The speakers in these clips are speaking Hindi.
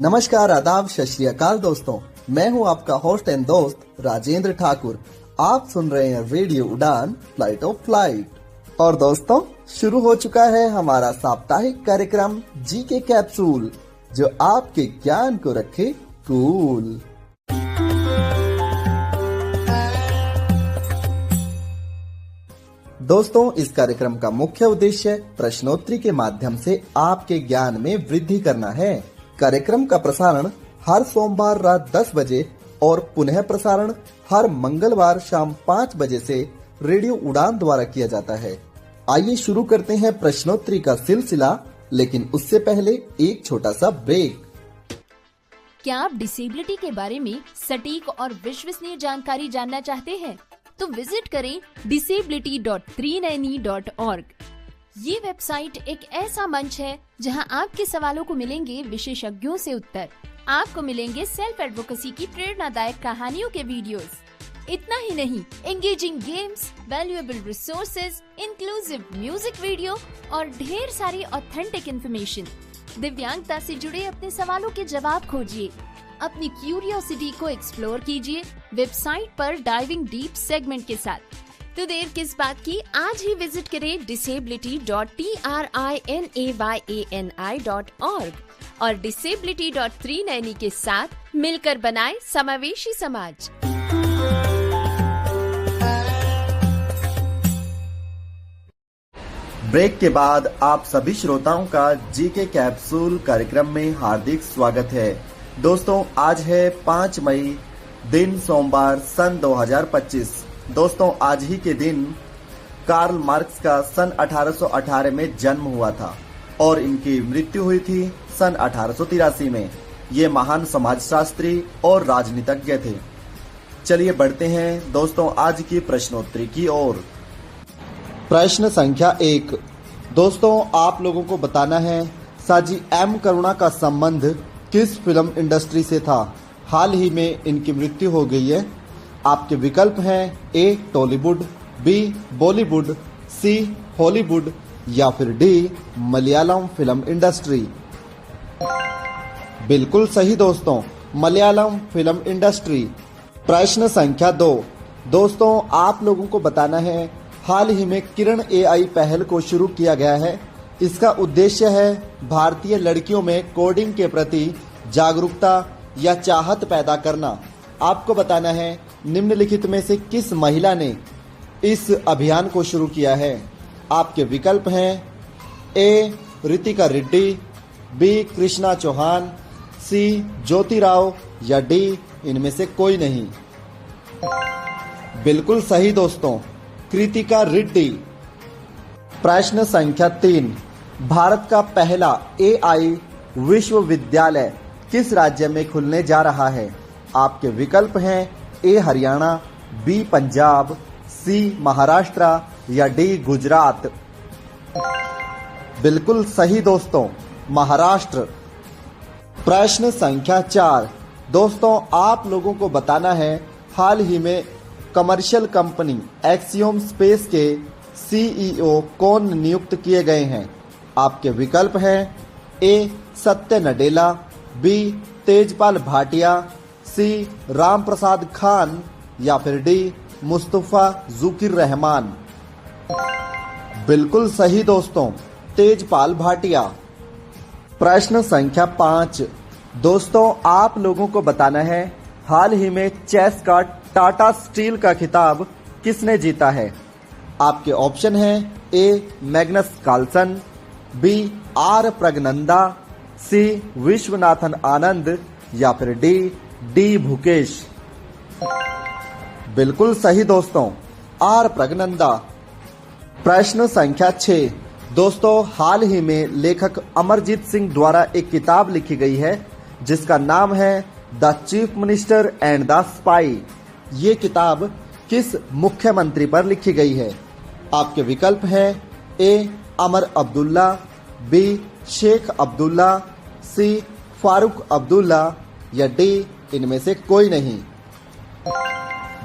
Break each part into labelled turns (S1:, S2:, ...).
S1: नमस्कार, आदाब, सत श्री अकाल दोस्तों। मैं हूं आपका होस्ट एंड दोस्त राजेंद्र ठाकुर। आप सुन रहे हैं रेडियो उड़ान फ्लाइट ऑफ फ्लाइट। और दोस्तों, शुरू हो चुका है हमारा साप्ताहिक कार्यक्रम जी के कैप्सूल, जो आपके ज्ञान को रखे कूल। दोस्तों, इस कार्यक्रम का मुख्य उद्देश्य प्रश्नोत्तरी के माध्यम से आपके ज्ञान में वृद्धि करना है। कार्यक्रम का प्रसारण हर सोमवार रात 10 बजे और पुनः प्रसारण हर मंगलवार शाम 5 बजे से रेडियो उड़ान द्वारा किया जाता है। आइए शुरू करते हैं प्रश्नोत्तरी का सिलसिला, लेकिन उससे पहले एक छोटा सा ब्रेक।
S2: क्या आप डिसेबिलिटी के बारे में सटीक और विश्वसनीय जानकारी जानना चाहते हैं? तो विजिट करें disability.390.org। ये वेबसाइट एक ऐसा मंच है जहां आपके सवालों को मिलेंगे विशेषज्ञों से उत्तर। आपको मिलेंगे सेल्फ एडवोकेसी की प्रेरणादायक कहानियों के वीडियोस। इतना ही नहीं, engaging games, valuable resources, inclusive music video और ढेर सारी ऑथेंटिक इन्फॉर्मेशन। दिव्यांगता से जुड़े अपने सवालों के जवाब खोजिए, अपनी क्यूरियोसिटी को एक्सप्लोर कीजिए वेबसाइट पर डाइविंग डीप सेगमेंट के साथ। तो देर किस बात की, आज ही विजिट करें disability.trinayani.org और disability.390 के साथ मिलकर बनाए समावेशी समाज।
S1: ब्रेक के बाद आप सभी श्रोताओं का जी के कैप्सूल कार्यक्रम में हार्दिक स्वागत है। दोस्तों, आज है 5 मई, दिन सोमवार, सन 2025। दोस्तों, आज ही के दिन कार्ल मार्क्स का सन 1818 में जन्म हुआ था और इनकी मृत्यु हुई थी सन 1883 में। ये महान समाजशास्त्री और राजनीतिज्ञ थे। चलिए बढ़ते हैं दोस्तों आज की प्रश्नोत्तरी की ओर। प्रश्न संख्या 1। दोस्तों, आप लोगों को बताना है साजी एम करुणा का संबंध किस फिल्म इंडस्ट्री से था। हाल ही में इनकी मृत्यु हो गई है। आपके विकल्प हैं ए टॉलीवुड, बी बॉलीवुड, सी हॉलीवुड या फिर डी मलयालम फिल्म इंडस्ट्री। बिल्कुल सही दोस्तों, मलयालम फिल्म इंडस्ट्री। प्रश्न संख्या 2। दोस्तों, आप लोगों को बताना है हाल ही में किरण एआई पहल को शुरू किया गया है। इसका उद्देश्य है भारतीय लड़कियों में कोडिंग के प्रति जागरूकता या चाहत पैदा करना। आपको बताना है निम्नलिखित में से किस महिला ने इस अभियान को शुरू किया है। आपके विकल्प हैं ए रितिका रेड्डी, बी कृष्णा चौहान, सी ज्योति राव या डी इनमें से कोई नहीं। बिल्कुल सही दोस्तों, कृतिका रेड्डी। प्रश्न संख्या 3। भारत का पहला एआई विश्वविद्यालय किस राज्य में खुलने जा रहा है। आपके विकल्प हैं ए हरियाणा, बी पंजाब, सी महाराष्ट्र या डी गुजरात। बिल्कुल सही दोस्तों, महाराष्ट्र। प्रश्न संख्या 4। दोस्तों, आप लोगों को बताना है हाल ही में कमर्शियल कंपनी एक्सियोम स्पेस के सीईओ कौन नियुक्त किए गए हैं। आपके विकल्प हैं ए सत्य नडेला, बी तेजपाल भाटिया, सी राम प्रसाद खान या फिर डी मुस्तफा जुकिर रहमान। बिल्कुल सही दोस्तों, तेजपाल भाटिया। प्रश्न संख्या 5। दोस्तों, आप लोगों को बताना है हाल ही में चेस का टाटा स्टील का खिताब किसने जीता है। आपके ऑप्शन हैं A Magnus Carlsen, B R Praggnanandhaa, C Viswanathan Anand या फिर डी भूकेश। बिल्कुल सही दोस्तों, आर प्रगनंदा। प्रश्न संख्या 6। दोस्तों, हाल ही में लेखक अमरजीत सिंह द्वारा एक किताब लिखी गई है जिसका नाम है the chief minister and the spy. ये किताब किस मुख्यमंत्री पर लिखी गई है। आपके विकल्प हैं ए अमर अब्दुल्ला, बी शेख अब्दुल्ला, सी फारूक अब्दुल्ला या डी इनमें से कोई नहीं।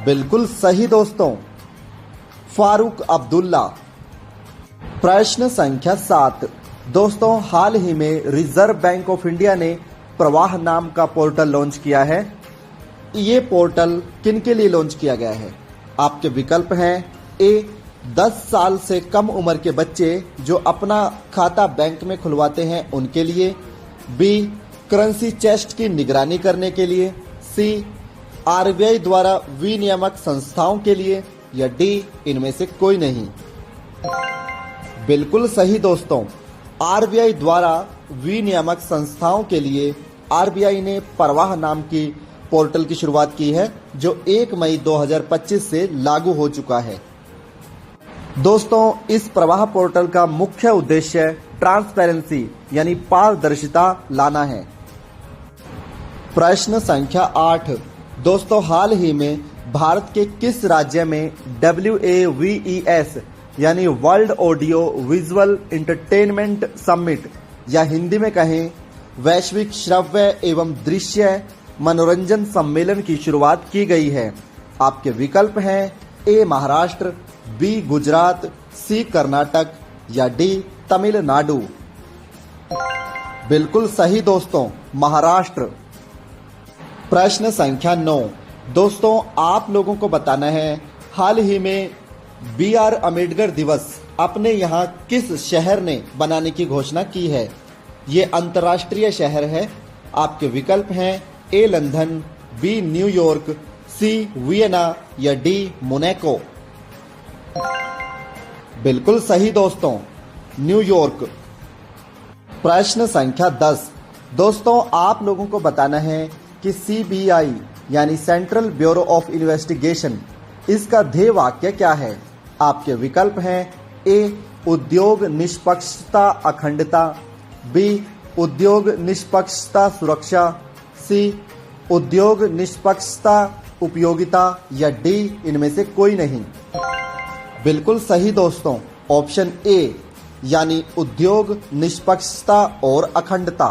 S1: बिल्कुल सही दोस्तों, फारूक अब्दुल्ला। प्रश्न संख्या 7। दोस्तों, हाल ही में रिजर्व बैंक ऑफ इंडिया ने प्रवाह नाम का पोर्टल लॉन्च किया है। ये पोर्टल किन के लिए लॉन्च किया गया है? आपके विकल्प हैं ए 10 साल से कम उम्र के बच्चे जो अपना खाता बैंक में खुलवाते हैं उनके लिए, बी करेंसी चेस्ट की निगरानी करने के लिए, सी आरबीआई द्वारा विनियामक संस्थाओं के लिए, या डी इनमें से कोई नहीं। बिल्कुल सही दोस्तों, आरबीआई द्वारा विनियामक संस्थाओं के लिए आरबीआई ने प्रवाह नाम की पोर्टल की शुरुआत की है जो 1 मई 2025 से लागू हो चुका है। दोस्तों, इस प्रवाह पोर्टल का मुख्य उद्देश्य ट्रांसपेरेंसी यानी पारदर्शिता लाना है। प्रश्न संख्या 8। दोस्तों, हाल ही में भारत के किस राज्य में WAVES यानी world audio visual entertainment summit या हिंदी में कहें वैश्विक श्रव्य एवं दृश्य मनोरंजन सम्मेलन की शुरुआत की गई है? आपके विकल्प हैं ए महाराष्ट्र, बी गुजरात, सी कर्नाटक, या डी तमिलनाडु। बिल्कुल सही दोस्तों, महाराष्ट्र। प्रश्न संख्या 9। दोस्तों, आप लोगों को बताना है हाल ही में BR अम्बेडकर दिवस अपने यहाँ किस शहर ने बनाने की घोषणा की है? ये अंतर्राष्ट्रीय शहर है। आपके विकल्प हैं ए लंदन, बी न्यूयॉर्क, सी वियना, या डी मोनाको। बिल्कुल सही दोस्तों, न्यूयॉर्क। प्रश्न संख्या 10। दोस्तों, आप लोगों को बताना है कि CBI यानी सेंट्रल ब्यूरो ऑफ इन्वेस्टिगेशन, इसका ध्येय वाक्य क्या है? आपके विकल्प हैं ए उद्योग निष्पक्षता अखंडता, बी उद्योग निष्पक्षता सुरक्षा, सी उद्योग निष्पक्षता उपयोगिता, या डी इनमें से कोई नहीं। बिल्कुल सही दोस्तों, ऑप्शन ए यानी उद्योग निष्पक्षता और अखंडता।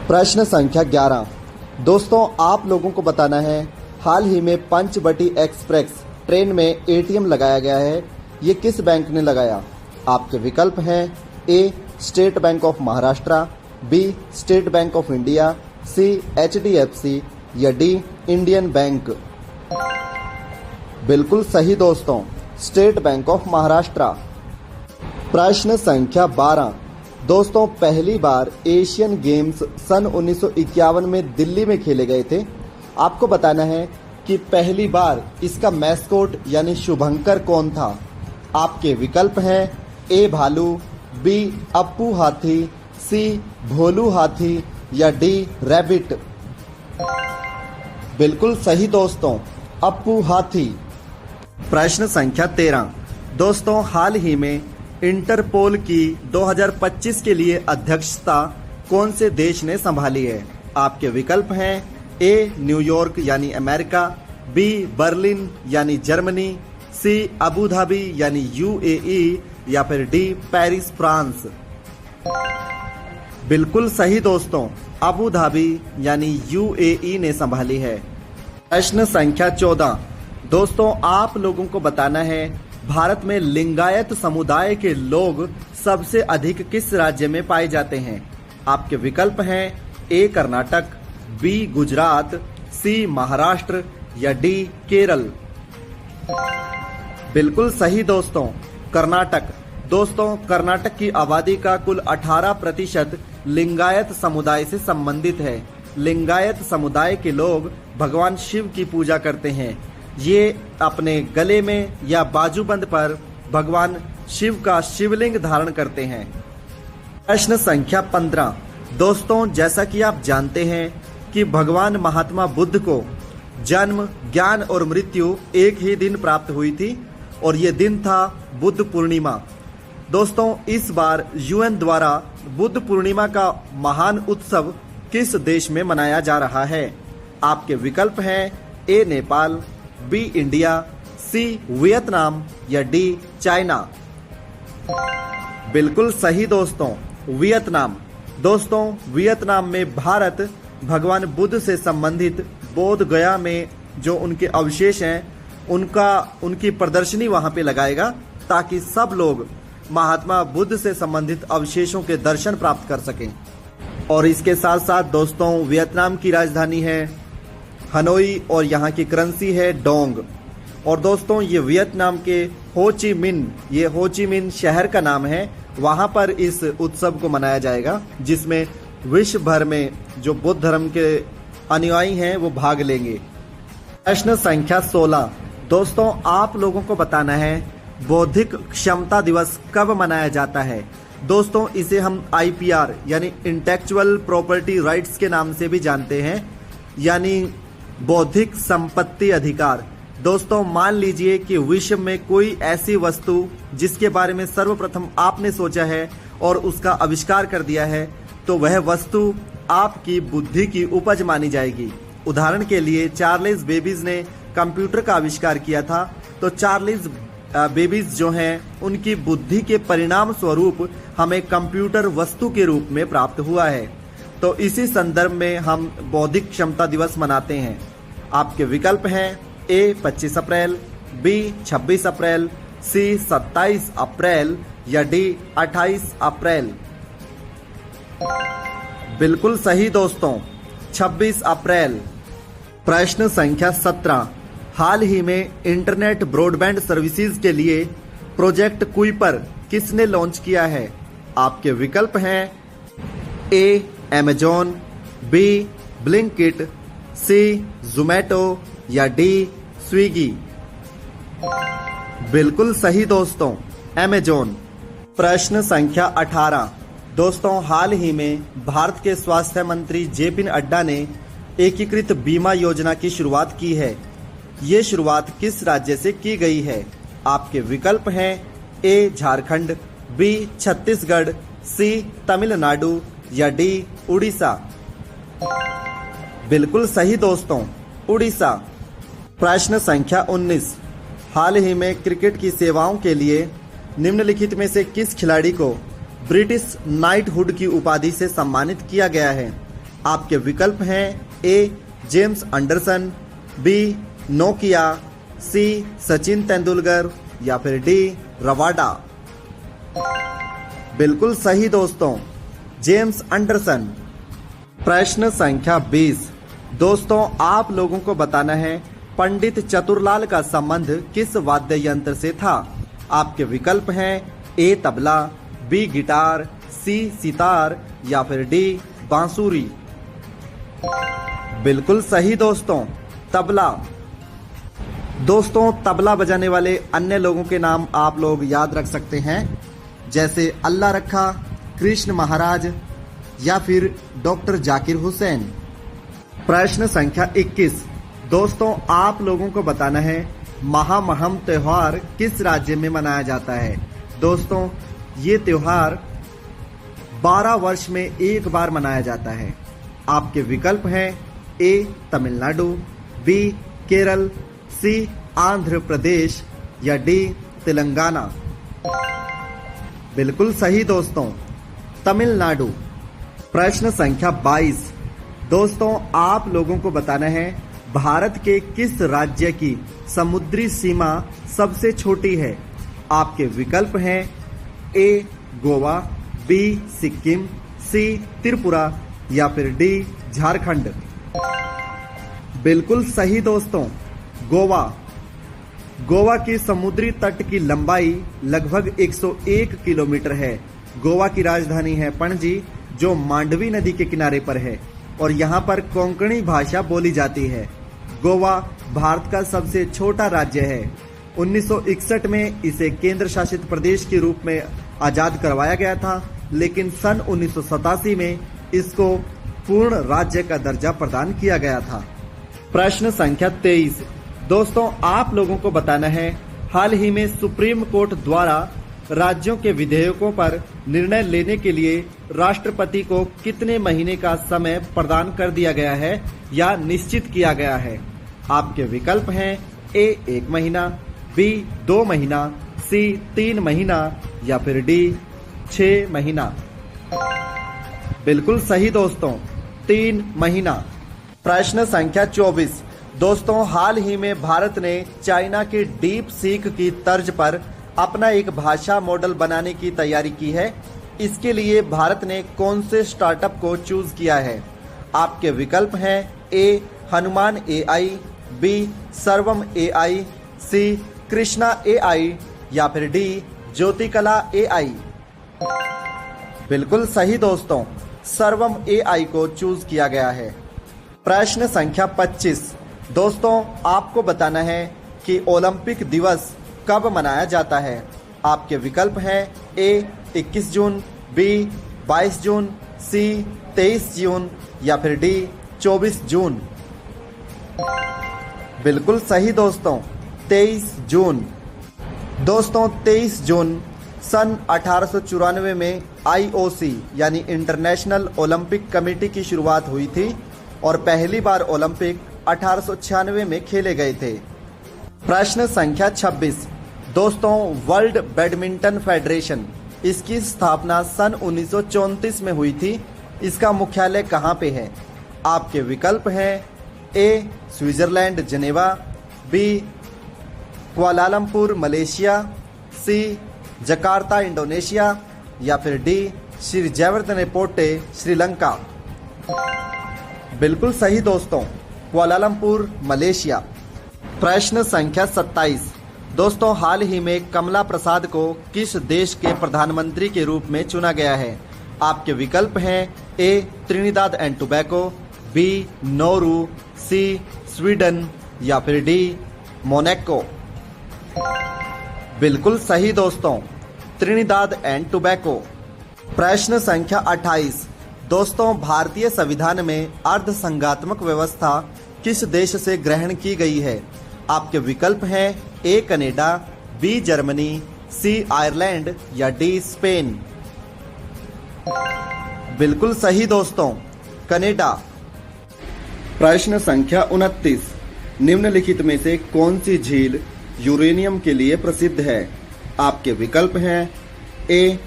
S1: प्रश्न संख्या 11। दोस्तों, आप लोगों को बताना है हाल ही में पंचवटी एक्सप्रेस ट्रेन में ATM लगाया गया है। ये किस बैंक ने लगाया? आपके विकल्प हैं A State Bank of Maharashtra, B State Bank of India, C HDFC, या डी इंडियन बैंक। बिल्कुल सही दोस्तों, स्टेट बैंक ऑफ महाराष्ट्र। प्रश्न संख्या 12। दोस्तों, पहली बार एशियन गेम्स सन 1951 में दिल्ली में खेले गए थे। आपको बताना है कि पहली बार इसका मैस्कोट यानी शुभंकर कौन था? आपके विकल्प हैं ए भालू, बी अप्पू हाथी, सी भोलू हाथी, या डी रैबिट। बिल्कुल सही दोस्तों, अप्पू हाथी। प्रश्न संख्या 13। दोस्तों, हाल ही में इंटरपोल की 2025 के लिए अध्यक्षता कौन से देश ने संभाली है? आपके विकल्प हैं ए न्यूयॉर्क यानी अमेरिका, बी बर्लिन यानी जर्मनी, सी अबू धाबी यानी UAE, या फिर डी पेरिस फ्रांस। बिल्कुल सही दोस्तों, अबू धाबी यानी UAE ने संभाली है। प्रश्न संख्या 14। दोस्तों, आप लोगों को बताना है भारत में लिंगायत समुदाय के लोग सबसे अधिक किस राज्य में पाए जाते हैं? आपके विकल्प हैं ए कर्नाटक, बी गुजरात, सी महाराष्ट्र, या डी केरल। बिल्कुल सही दोस्तों, कर्नाटक। दोस्तों, कर्नाटक की आबादी का कुल 18% लिंगायत समुदाय से संबंधित है। लिंगायत समुदाय के लोग भगवान शिव की पूजा करते हैं। ये अपने गले में या बाजूबंद पर भगवान शिव का शिवलिंग धारण करते हैं। प्रश्न संख्या 15। दोस्तों, जैसा कि आप जानते हैं कि भगवान महात्मा बुद्ध को जन्म, ज्ञान और मृत्यु एक ही दिन प्राप्त हुई थी और ये दिन था बुद्ध पूर्णिमा। दोस्तों, इस बार UN द्वारा बुद्ध पूर्णिमा का महान उत्सव किस देश में मनाया जा रहा है? आपके विकल्प हैं A Nepal, B India, C Vietnam, या डी चाइना। बिल्कुल सही दोस्तों, वियतनाम। दोस्तों, वियतनाम में भारत भगवान बुद्ध से संबंधित बोध गया में जो उनके अवशेष हैं उनकी प्रदर्शनी वहां पे लगाएगा ताकि सब लोग महात्मा बुद्ध से संबंधित अवशेषों के दर्शन प्राप्त कर सकें। और इसके साथ साथ दोस्तों वियतनाम की राजधानी है हनोई और यहाँ की करेंसी है डोंग। और दोस्तों ये वियतनाम के हो ची मिन शहर का नाम है, वहाँ पर इस उत्सव को मनाया जाएगा जिसमें विश्व भर में जो बुद्ध धर्म के अनुयायी हैं वो भाग लेंगे। प्रश्न संख्या 16 दोस्तों आप लोगों को बताना है बौद्धिक क्षमता दिवस कब मनाया जाता है। दोस्तों इसे हम IPR यानी इंटेलेक्चुअल प्रॉपर्टी राइट्स के नाम से भी जानते हैं, यानी बौद्धिक संपत्ति अधिकार। दोस्तों मान लीजिए कि विश्व में कोई ऐसी वस्तु जिसके बारे में सर्वप्रथम आपने सोचा है और उसका आविष्कार कर दिया है, तो वह वस्तु आपकी बुद्धि की उपज मानी जाएगी। उदाहरण के लिए चार्ल्स बेबेज ने कंप्यूटर का आविष्कार किया था, तो चार्ल्स बेबेज जो हैं उनकी बुद्धि के परिणाम स्वरूप हमें कंप्यूटर वस्तु के रूप में प्राप्त हुआ है। तो इसी संदर्भ में हम बौद्धिक क्षमता दिवस मनाते हैं। आपके विकल्प हैं A 25 April, B 26 April, C 27 अप्रैल या D 28 अप्रैल। बिल्कुल सही दोस्तों 26 अप्रैल। प्रश्न संख्या 17 हाल ही में इंटरनेट ब्रॉडबैंड सर्विसेज के लिए प्रोजेक्ट कुइपर किसने लॉन्च किया है। आपके विकल्प हैं A Amazon, B Blinkit, C Zomato या D स्विगी। बिल्कुल सही दोस्तों Amazon। प्रश्न संख्या 18 दोस्तों हाल ही में भारत के स्वास्थ्य मंत्री JP नड्डा ने एकीकृत बीमा योजना की शुरुआत की है। ये शुरुआत किस राज्य से की गई है। आपके विकल्प हैं A Jharkhand, B Chhattisgarh, C Tamil Nadu या D उड़ीसा। बिल्कुल सही दोस्तों उड़ीसा। प्रश्न संख्या 19 हाल ही में क्रिकेट की सेवाओं के लिए निम्नलिखित में से किस खिलाड़ी को ब्रिटिश नाइटहुड की उपाधि से सम्मानित किया गया है। आपके विकल्प हैं A James Anderson, B Nokia, C Sachin Tendulkar या फिर D रवाडा। बिल्कुल सही दोस्तों जेम्स एंडरसन। प्रश्न संख्या 20 दोस्तों आप लोगों को बताना है पंडित चतुरलाल का संबंध किस वाद्य यंत्र से था। आपके विकल्प हैं A tabla, B guitar, C sitar या फिर D बांसुरी। बिल्कुल सही दोस्तों तबला। दोस्तों तबला बजाने वाले अन्य लोगों के नाम आप लोग याद रख सकते हैं, जैसे अल्लाह रखा, कृष्ण महाराज या फिर डॉक्टर जाकिर हुसैन। प्रश्न संख्या 21 दोस्तों आप लोगों को बताना है महामहम त्योहार किस राज्य में मनाया जाता है। दोस्तों ये त्योहार 12 वर्ष में एक बार मनाया जाता है। आपके विकल्प हैं A Tamil Nadu, B Kerala, C Andhra Pradesh या D तेलंगाना। बिल्कुल सही दोस्तों तमिलनाडु। प्रश्न संख्या 22 दोस्तों आप लोगों को बताना है भारत के किस राज्य की समुद्री सीमा सबसे छोटी है। आपके विकल्प हैं A Goa, B Sikkim, C Tripura या फिर D झारखंड। बिल्कुल सही दोस्तों गोवा। गोवा की समुद्री तट की लंबाई लगभग 101 किलोमीटर है। गोवा की राजधानी है पणजी जो मांडवी नदी के किनारे पर है और यहाँ पर कोंकणी भाषा बोली जाती है। गोवा भारत का सबसे छोटा राज्य है। 1961 में इसे केंद्र शासित प्रदेश के रूप में आजाद करवाया गया था, लेकिन सन 1987 में इसको पूर्ण राज्य का दर्जा प्रदान किया गया था। प्रश्न संख्या 23 दोस्तों आप लोगों को बताना है हाल ही में सुप्रीम कोर्ट द्वारा राज्यों के विधेयकों पर निर्णय लेने के लिए राष्ट्रपति को कितने महीने का समय प्रदान कर दिया गया है या निश्चित किया गया है। आपके विकल्प हैं A 1 महीना, B 2 महीना, C 3 महीना या फिर D 6 महीना। बिल्कुल सही दोस्तों 3 महीना। प्रश्न संख्या 24 दोस्तों हाल ही में भारत ने चाइना के डीप सीक की तर्ज पर अपना एक भाषा मॉडल बनाने की तैयारी की है। इसके लिए भारत ने कौन से स्टार्टअप को चूज किया है? आपके विकल्प हैं ए हनुमान AI, बी सर्वम AI, सी कृष्णा AI या फिर डी ज्योतिकला AI। बिल्कुल सही दोस्तों, सर्वम AI को चूज किया गया है। प्रश्न संख्या 25। दोस्तों आपको बताना है कि ओलंपिक दिवस कब मनाया जाता है। आपके विकल्प हैं ए 21 जून, बी 22 जून, सी 23 जून या फिर डी 24 जून। बिल्कुल सही दोस्तों, 23 जून। दोस्तों 23 जून सन 1894 में IOC यानी इंटरनेशनल ओलंपिक कमेटी की शुरुआत हुई थी और पहली बार ओलंपिक 1896 में खेले गए थे। प्रश्न संख्या 26। दोस्तों वर्ल्ड बैडमिंटन फेडरेशन, इसकी स्थापना सन 1934 में हुई थी। इसका मुख्यालय कहाँ पे है? आपके विकल्प हैं A Switzerland Geneva, B Kuala Lumpur Malaysia, C Jakarta Indonesia या फिर डी श्री जयवर्धनेपोटे श्रीलंका। बिल्कुल सही दोस्तों, कुआलालंपुर मलेशिया। प्रश्न संख्या 27। दोस्तों हाल ही में कमला प्रसाद को किस देश के प्रधानमंत्री के रूप में चुना गया है? आपके विकल्प हैं A Trinidad and Tobago, B Nauru, C Sweden या फिर डी मोनाको। बिल्कुल सही दोस्तों, त्रिनिदाद एंड टोबैगो। प्रश्न संख्या 28। दोस्तों भारतीय संविधान में अर्धसंघात्मक व्यवस्था किस देश से ग्रहण की गई है? आपके विकल्प हैं A Canada, B Germany, C Ireland या डी स्पेन। बिल्कुल सही दोस्तों, कनाडा। प्रश्न संख्या 29। निम्नलिखित में से कौन सी झील यूरेनियम के लिए प्रसिद्ध है? आपके विकल्प हैं ए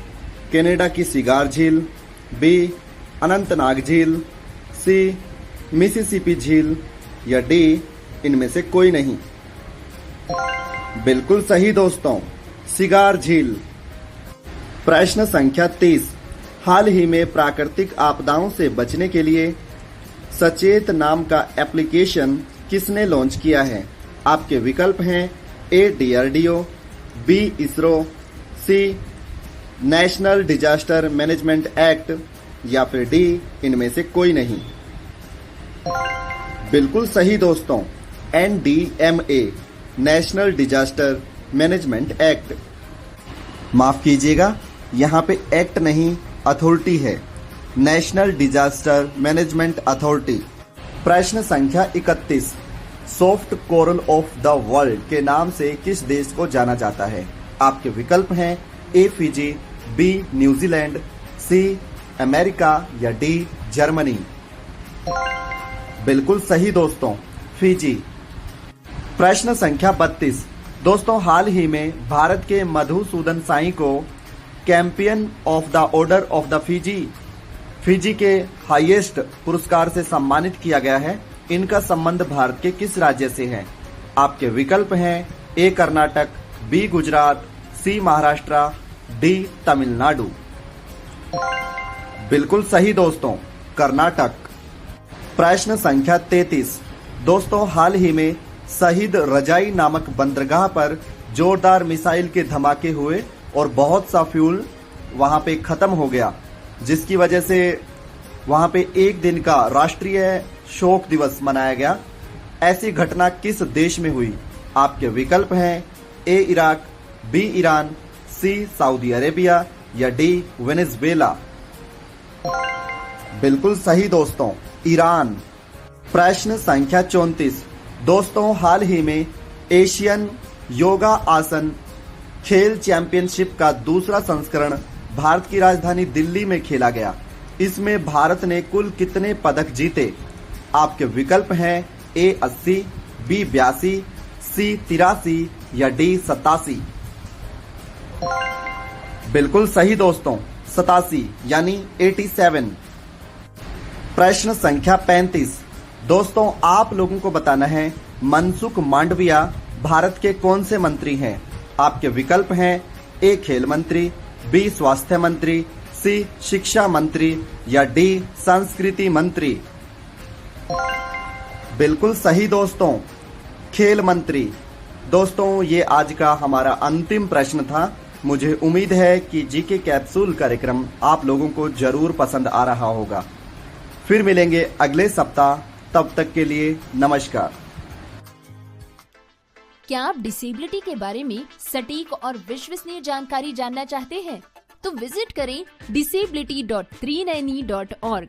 S1: कनाडा की सिगार झील, बी अनंतनाग झील, सी मिसिसिपी झील या डी इनमें से कोई नहीं। बिल्कुल सही दोस्तों, सिगार झील। प्रश्न संख्या 30। हाल ही में प्राकृतिक आपदाओं से बचने के लिए सचेत नाम का एप्लीकेशन किसने लॉन्च किया है? आपके विकल्प हैं ए DRDO, बी इसरो, सी नेशनल डिजास्टर मैनेजमेंट एक्ट या फिर डी इनमें से कोई नहीं। बिल्कुल सही दोस्तों, NDMA national disaster management act. माफ कीजिएगा, यहाँ पे एक्ट नहीं अथॉरिटी है, नेशनल डिजास्टर मैनेजमेंट अथॉरिटी। प्रश्न संख्या 31। Soft coral of the world के नाम से किस देश को जाना जाता है? आपके विकल्प हैं A Fiji, B New Zealand, C America या डी जर्मनी। बिल्कुल सही दोस्तों, फिजी। प्रश्न संख्या 32। दोस्तों हाल ही में भारत के मधुसूदन साई को champion of the order of the Fiji के हाईएस्ट पुरस्कार से सम्मानित किया गया है। इनका संबंध भारत के किस राज्य से है? आपके विकल्प हैं ए कर्नाटक, बी गुजरात, सी महाराष्ट्र, डी तमिलनाडु। बिल्कुल सही दोस्तों, कर्नाटक। प्रश्न संख्या 33। दोस्तों हाल ही में शहीद रजाई नामक बंदरगाह पर जोरदार मिसाइल के धमाके हुए और बहुत सा फ्यूल वहां पे खत्म हो गया, जिसकी वजह से वहां पे एक दिन का राष्ट्रीय शोक दिवस मनाया गया। ऐसी घटना किस देश में हुई? आपके विकल्प हैं A Iraq, B Iran, C Saudi Arabia या डी वेनेजुएला। बिल्कुल सही दोस्तों, ईरान। प्रश्न संख्या 34। दोस्तों हाल ही में एशियन योगा आसन खेल चैंपियनशिप का दूसरा संस्करण भारत की राजधानी दिल्ली में खेला गया। इसमें भारत ने कुल कितने पदक जीते? आपके विकल्प हैं ए 80, बी 82, सी 83 या डी 87। बिल्कुल सही दोस्तों, 87 यानी 87। प्रश्न संख्या 35। दोस्तों आप लोगों को बताना है मनसुख मांडविया भारत के कौन से मंत्री हैं? आपके विकल्प हैं ए खेल मंत्री, बी स्वास्थ्य मंत्री, सी शिक्षा मंत्री या डी संस्कृति मंत्री। बिल्कुल सही दोस्तों, खेल मंत्री। दोस्तों ये आज का हमारा अंतिम प्रश्न था। मुझे उम्मीद है कि जीके कैप्सूल कार्यक्रम आप लोगों को जरूर पसंद आ रहा होगा। फिर मिलेंगे अगले सप्ताह, तब तक के लिए नमस्कार।
S2: क्या आप डिसेबिलिटी के बारे में सटीक और विश्वसनीय जानकारी जानना चाहते हैं? तो विजिट करें disability.390.org।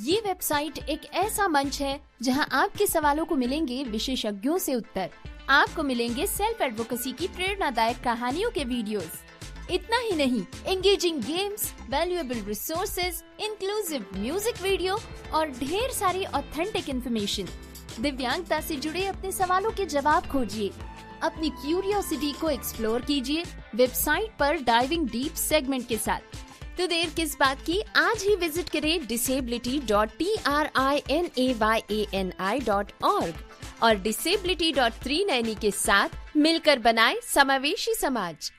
S2: ये वेबसाइट एक ऐसा मंच है जहां आपके सवालों को मिलेंगे विशेषज्ञों से उत्तर। आपको मिलेंगे सेल्फ एडवोकेसी की प्रेरणादायक कहानियों के वीडियोस। इतना ही नहीं, engaging games, valuable resources, inclusive music video और ढेर सारी ऑथेंटिक इन्फॉर्मेशन। दिव्यांगता से जुड़े अपने सवालों के जवाब खोजिए, अपनी क्यूरियोसिटी को एक्सप्लोर कीजिए वेबसाइट पर डाइविंग डीप सेगमेंट के साथ। तो देर किस बात की, आज ही विजिट करें disability.trinayani.org और disability.390 के साथ मिलकर बनाए समावेशी समाज।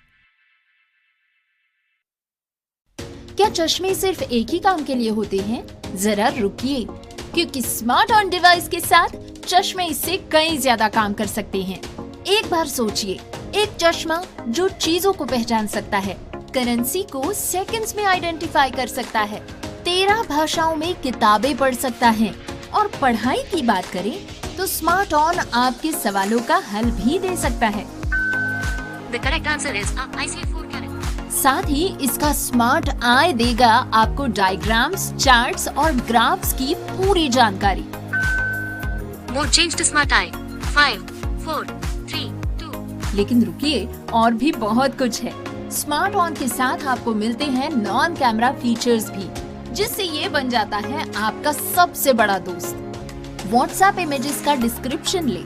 S2: क्या चश्मे सिर्फ एक ही काम के लिए होते हैं? जरा रुकिए, क्योंकि स्मार्ट ऑन डिवाइस के साथ चश्मे इससे कई ज्यादा काम कर सकते हैं। एक बार सोचिए, एक चश्मा जो चीजों को पहचान सकता है, करेंसी को सेकंड्स में आइडेंटिफाई कर सकता है, 13 भाषाओं में किताबें पढ़ सकता है और पढ़ाई की बात करें तो स्मार्ट ऑन आपके सवालों का हल भी दे सकता है।
S3: The correct answer is IC4 category.
S2: साथ ही इसका स्मार्ट आई देगा आपको डायग्राम्स, चार्ट्स और ग्राफ्स की पूरी जानकारी।
S3: Mode change to smart eye. 5, 4, 3, 2.
S2: लेकिन रुकिए, और भी बहुत कुछ है। स्मार्ट ऑन के साथ आपको मिलते हैं नॉन कैमरा फीचर्स भी, जिससे ये बन जाता है आपका सबसे बड़ा दोस्त। व्हाट्सएप इमेजेस का डिस्क्रिप्शन ले,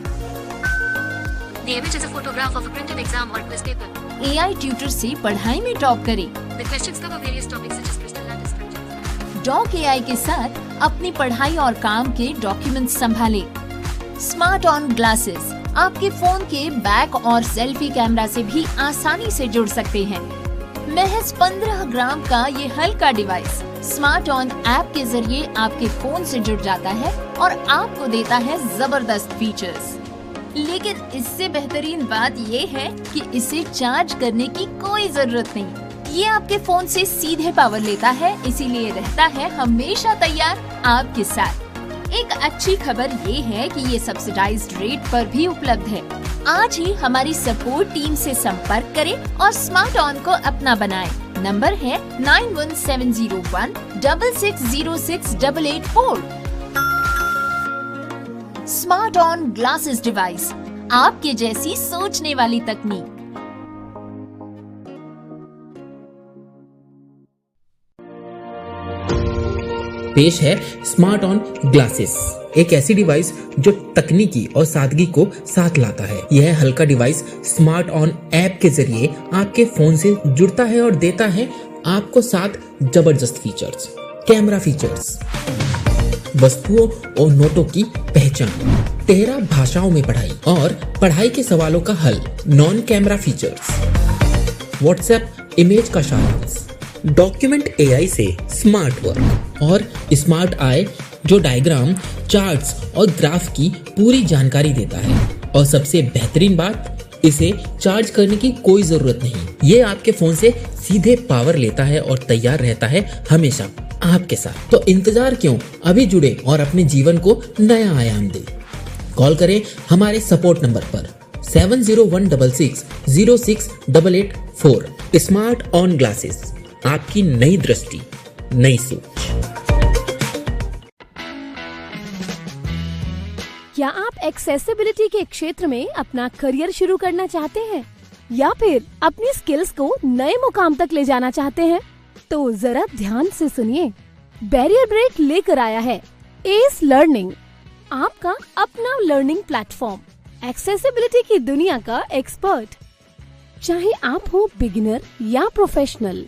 S3: The image is a photograph of a printed exam or quiz paper.
S2: AI tutor से पढ़ाई में टॉप करें।
S3: The questions cover various topics such as crystal and descriptions.
S2: Doc AI के साथ अपनी पढ़ाई और काम के डॉक्यूमेंट्स संभालें। स्मार्ट ऑन ग्लासेस आपके फोन के बैक और सेल्फी कैमरा से भी आसानी से जुड़ सकते हैं। महज 15 ग्राम का ये हल्का डिवाइस स्मार्ट ऑन ऐप के जरिए आपके फोन से जुड़ जाता है और आपको देता है जबरदस्त फीचर्स। लेकिन इससे बेहतरीन बात ये है कि इसे चार्ज करने की कोई जरूरत नहीं। ये आपके फोन से सीधे पावर लेता है, इसीलिए रहता है हमेशा तैयार आपके साथ। एक अच्छी खबर ये है कि ये सब्सिडाइज्ड रेट पर भी उपलब्ध है। आज ही हमारी सपोर्ट टीम से संपर्क करें और स्मार्ट ऑन को अपना बनाएं। नंबर है 917016606884। स्मार्ट ऑन ग्लासेस डिवाइस, आपके जैसी सोचने वाली तकनीक।
S4: पेश है स्मार्ट ऑन ग्लासेस, एक ऐसी डिवाइस जो तकनीकी और सादगी को साथ लाता है। यह हल्का डिवाइस स्मार्ट ऑन ऐप के जरिए आपके फोन से जुड़ता है और देता है आपको 7 जबरदस्त फीचर्स। कैमरा फीचर्स, वस्तुओं और नोटों की पहचान, 13 भाषाओं में पढ़ाई और पढ़ाई के सवालों का हल। Non camera features, WhatsApp image का सारांश, डॉक्यूमेंट AI से स्मार्ट वर्क और स्मार्ट आई जो डायग्राम, चार्ट्स और ग्राफ की पूरी जानकारी देता है। और सबसे बेहतरीन बात, इसे चार्ज करने की कोई जरूरत नहीं। ये आपके फोन से सीधे पावर लेता है और तैयार रहता है हमेशा आपके साथ। तो इंतजार क्यों, अभी जुड़े और अपने जीवन को नया आयाम दे। कॉल करें हमारे सपोर्ट नंबर पर 7016606884। स्मार्ट ऑन ग्लासेस, आपकी नई दृष्टि, नई सोच।
S5: क्या आप एक्सेसिबिलिटी के क्षेत्र में अपना करियर शुरू करना चाहते हैं या फिर अपनी स्किल्स को नए मुकाम तक ले जाना चाहते हैं? तो जरा ध्यान से सुनिए, बैरियर ब्रेक लेकर आया है एस लर्निंग, आपका अपना लर्निंग प्लेटफॉर्म, एक्सेसिबिलिटी की दुनिया का एक्सपर्ट। चाहे आप हो बिगिनर या प्रोफेशनल,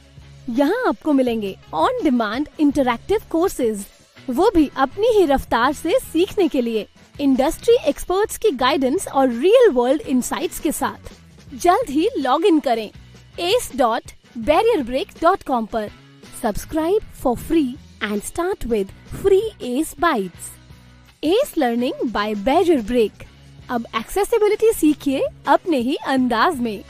S5: यहाँ आपको मिलेंगे ऑन डिमांड इंटरैक्टिव कोर्सेज, वो भी अपनी ही रफ्तार से सीखने के लिए, इंडस्ट्री एक्सपर्ट्स की गाइडेंस और रियल वर्ल्ड इंसाइट्स के साथ। जल्द ही लॉग इन करें ace.barrierbreak.com पर। Subscribe for free and start with free ace bytes. Ace learning by barrier break. अब एक्सेसिबिलिटी सीखिए अपने ही अंदाज में।